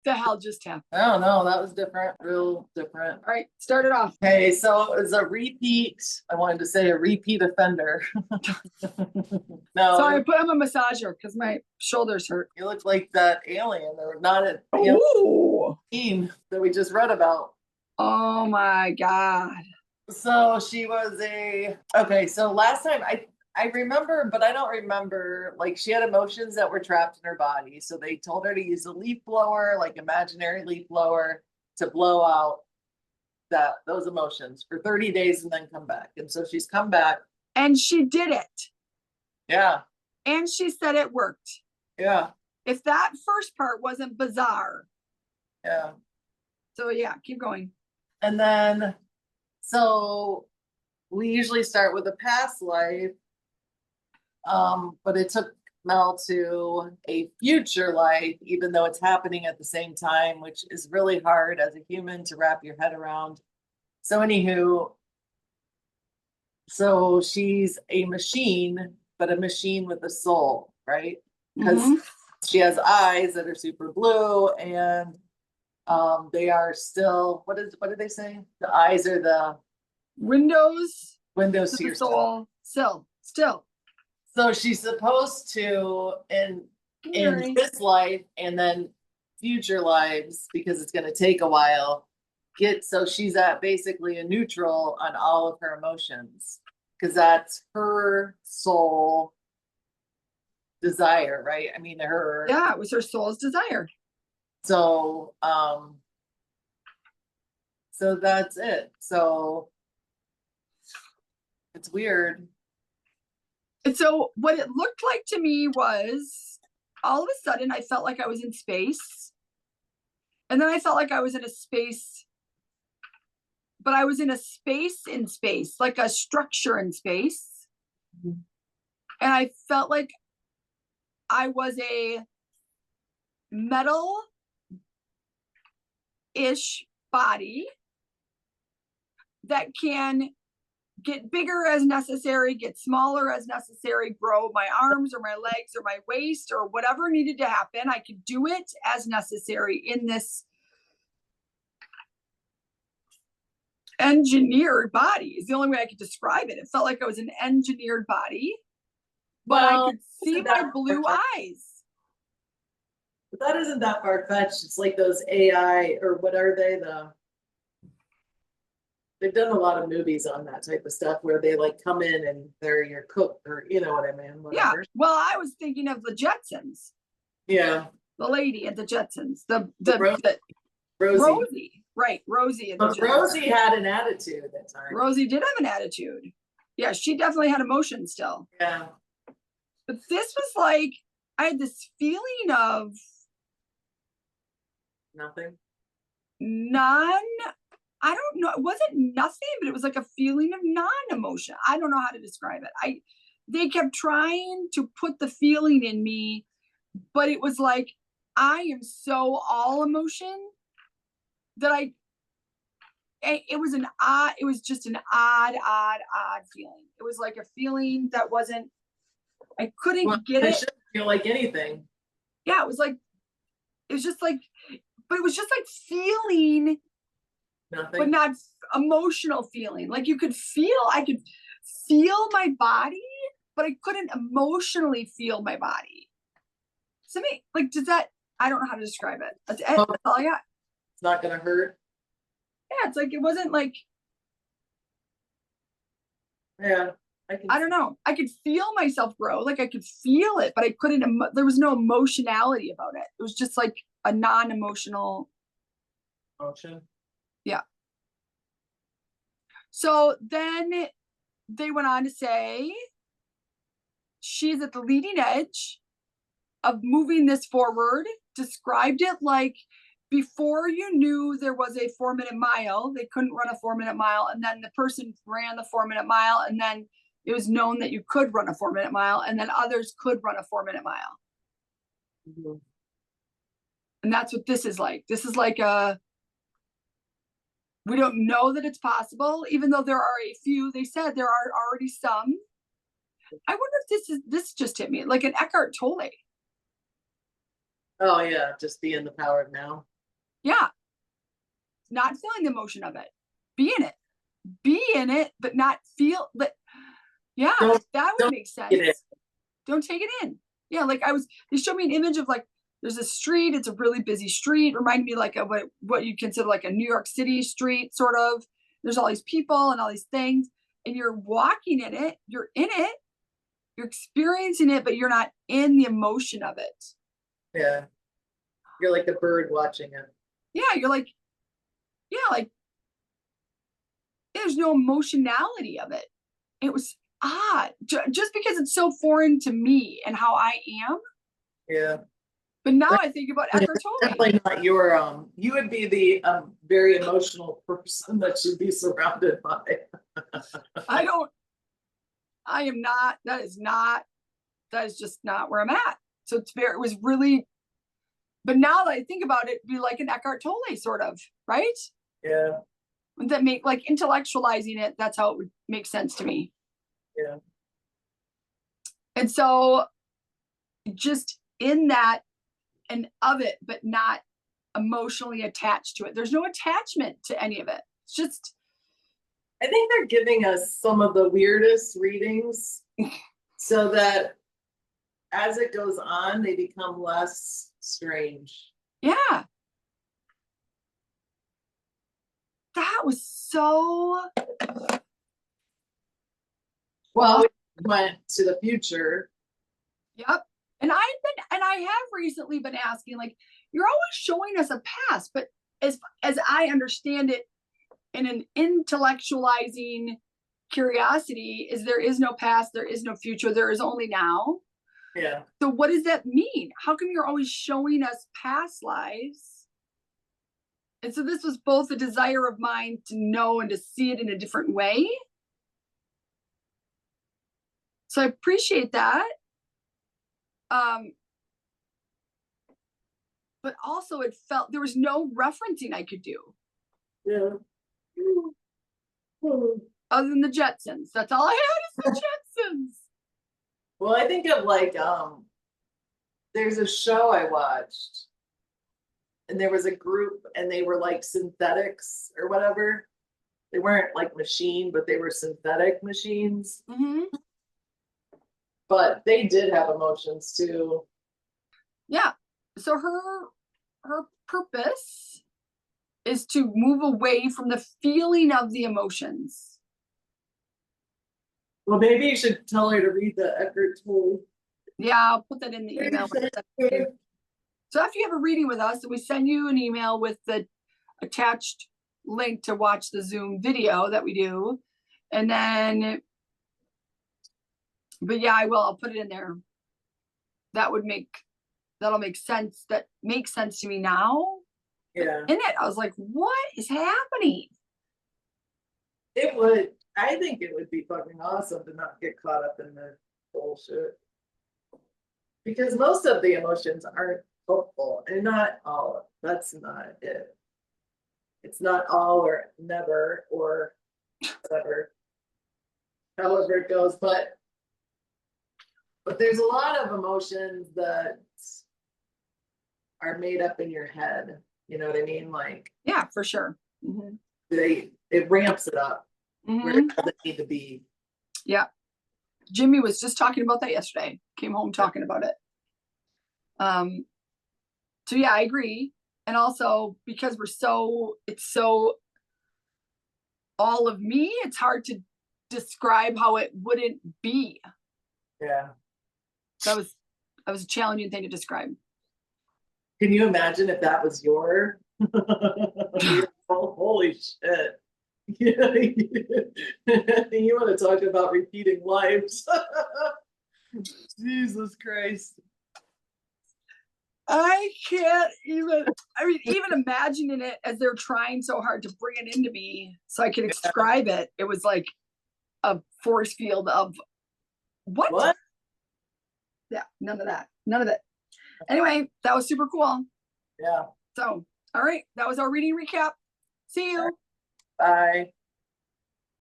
The hell just happened? I don't know. That was different, real different. All right, start it off. Okay, so it was a repeat. I wanted to say a repeat offender. So I No, put on a massager because my shoulders hurt. you look like that alien, or not an Oh, alien that we just read about. oh my God. So she was a okay. So last time I remember, but I don't remember. Like she had emotions that were trapped in her body, so they told her to use a leaf blower, like imaginary leaf blower, to blow out those emotions for 30 days and then come back. And so she's come back. And she did it. Yeah, And she said it worked. yeah, If that first part wasn't bizarre. yeah. So yeah, keep going. And then so we usually start with a past life, but it took Mel to a future life, even though it's happening at the same time, which is really hard as a human to wrap your head around. So, anywho, so she's a machine, but a machine with a soul, right? Because she has eyes that are super blue, and they are still what did they say? The eyes are the Windows windows to to the your soul. soul. Still. So she's supposed to in this life and then future lives, because it's going to take a while, get so she's at basically a neutral on all of her emotions, because that's her soul desire, right? I mean, her. Yeah, it was her soul's desire. So so that's it. So it's weird. And so what it looked like to me was all of a sudden I felt like I was in space. And then I felt like I was in a space, but I was in a space in space, like a structure in space. Mm-hmm. And I felt like I was a metal ish body that can get bigger as necessary, get smaller as necessary, grow my arms or my legs or my waist or whatever needed to happen. I could do it as necessary in this engineered body is the only way I could describe it. It felt like I was an engineered body, but I could see my blue eyes. But that isn't that far fetched. It's like those AI, or what are they? They've done a lot of movies on that type of stuff where they like come in and they're your cook, or you know what I mean? Yeah. Whatever. Well, I was thinking of the Jetsons. Yeah. The lady at the Jetsons. The Rosie. Rosie. Right. Rosie. But Rosie had an attitude at that time. Rosie did have an attitude. Yeah, she definitely had emotion still. Yeah. But this was like, I had this feeling of nothing. None. I don't know. It wasn't nothing, but it was like a feeling of non-emotion. I don't know how to describe it. They kept trying to put the feeling in me, but it was like I am so all emotion that it was just an odd feeling. It was like a feeling that wasn't, I couldn't get it. Shouldn't feel like anything. Yeah, it was just like, but it was just like feeling nothing, but not emotional feeling. Like I could feel my body, but I couldn't emotionally feel my body. So me, like, I don't know how to describe it. That's all I got. It's not gonna hurt. Yeah, it's like, it wasn't like, yeah, I don't know. I could feel myself grow. Like I could feel it, but I couldn't, there was no emotionality about it. It was just like a non-emotional emotion. Yeah. So then they went on to say she's at the leading edge of moving this forward, described it like before you knew there was a 4-minute mile, they couldn't run a 4-minute mile. And then the person ran the 4-minute mile. And then it was known that you could run a 4-minute mile. And then others could run a 4-minute mile. Mm-hmm. And that's what this is like. This is like we don't know that it's possible, even though there are a few. They said there are already some. I wonder if this just hit me like an Eckhart Tolle. Oh yeah, just be in the power of now. Yeah. Not feeling the emotion of it. Be in it, but not feel, but yeah, Don't- that would don't make sense. get it. Don't take it in. Yeah, like they showed me an image of like, there's a street, it's a really busy street, reminded me like of what you consider like a New York City street, sort of. There's all these people and all these things, and you're walking in it, you're in it, you're experiencing it, but you're not in the emotion of it. Yeah. You're like a bird watching it. Yeah, you're like, yeah, like there's no emotionality of it. It was odd, just because it's so foreign to me and how I am. Yeah. But now I think about Eckhart Tolle. Definitely not your you would be the very emotional person that you'd be surrounded by. I am not, that is just not where I'm at. So it was really, but now that I think about it, it'd be like an Eckhart Tolle sort of, right? Yeah. That make like intellectualizing it, that's how it would make sense to me. Yeah. And so just in that and of it, but not emotionally attached to it. There's no attachment to any of it. It's just, I think they're giving us some of the weirdest readings so that as it goes on, they become less strange. yeah. That was so, Well, we went to the future. yep. And I have recently been asking, like, you're always showing us a past, but as I understand it, in an intellectualizing curiosity, is there is no past, there is no future, there is only now. Yeah. So what does that mean? How come you're always showing us past lives? And so this was both a desire of mine to know and to see it in a different way. So I appreciate that. But also it felt there was no referencing I could do. Yeah. Other than the Jetsons. That's all I had is the Jetsons. Well, I think of like there's a show I watched and there was a group and they were like synthetics or whatever. They weren't like machine, but they were synthetic machines. Mm-hmm. But they did have emotions too. Yeah. So her purpose is to move away from the feeling of the emotions. Well, maybe you should tell her to read the Eckhart Tolle. Yeah, I'll put that in the email. So after you have a reading with us, we send you an email with the attached link to watch the Zoom video that we do. And then, but yeah, I will. I'll put it in there. That'll make sense. That makes sense to me now. Yeah. In it, I was like, what is happening? It would, I think it would be fucking awesome to not get caught up in the bullshit. Because most of the emotions aren't hopeful, and not all. That's not it. It's not all or never or whatever. However it goes, but there's a lot of emotions that are made up in your head. You know what I mean? Like, yeah, for sure. Mm-hmm. It ramps it up where it doesn't need to be. Yeah. Jimmy was just talking about that yesterday. Came home talking about it. So yeah, I agree. And also because it's so all of me, it's hard to describe how it wouldn't be. Yeah. That was a challenging thing to describe. Can you imagine if that was your holy shit. Yeah. You want to talk about repeating lives. Jesus Christ. I can't even, even imagining it as they're trying so hard to bring it into me so I can describe it. It was like a force field of what? Yeah, none of that. None of it. Anyway, that was super cool. Yeah. So, all right. That was our reading recap. See you. Bye.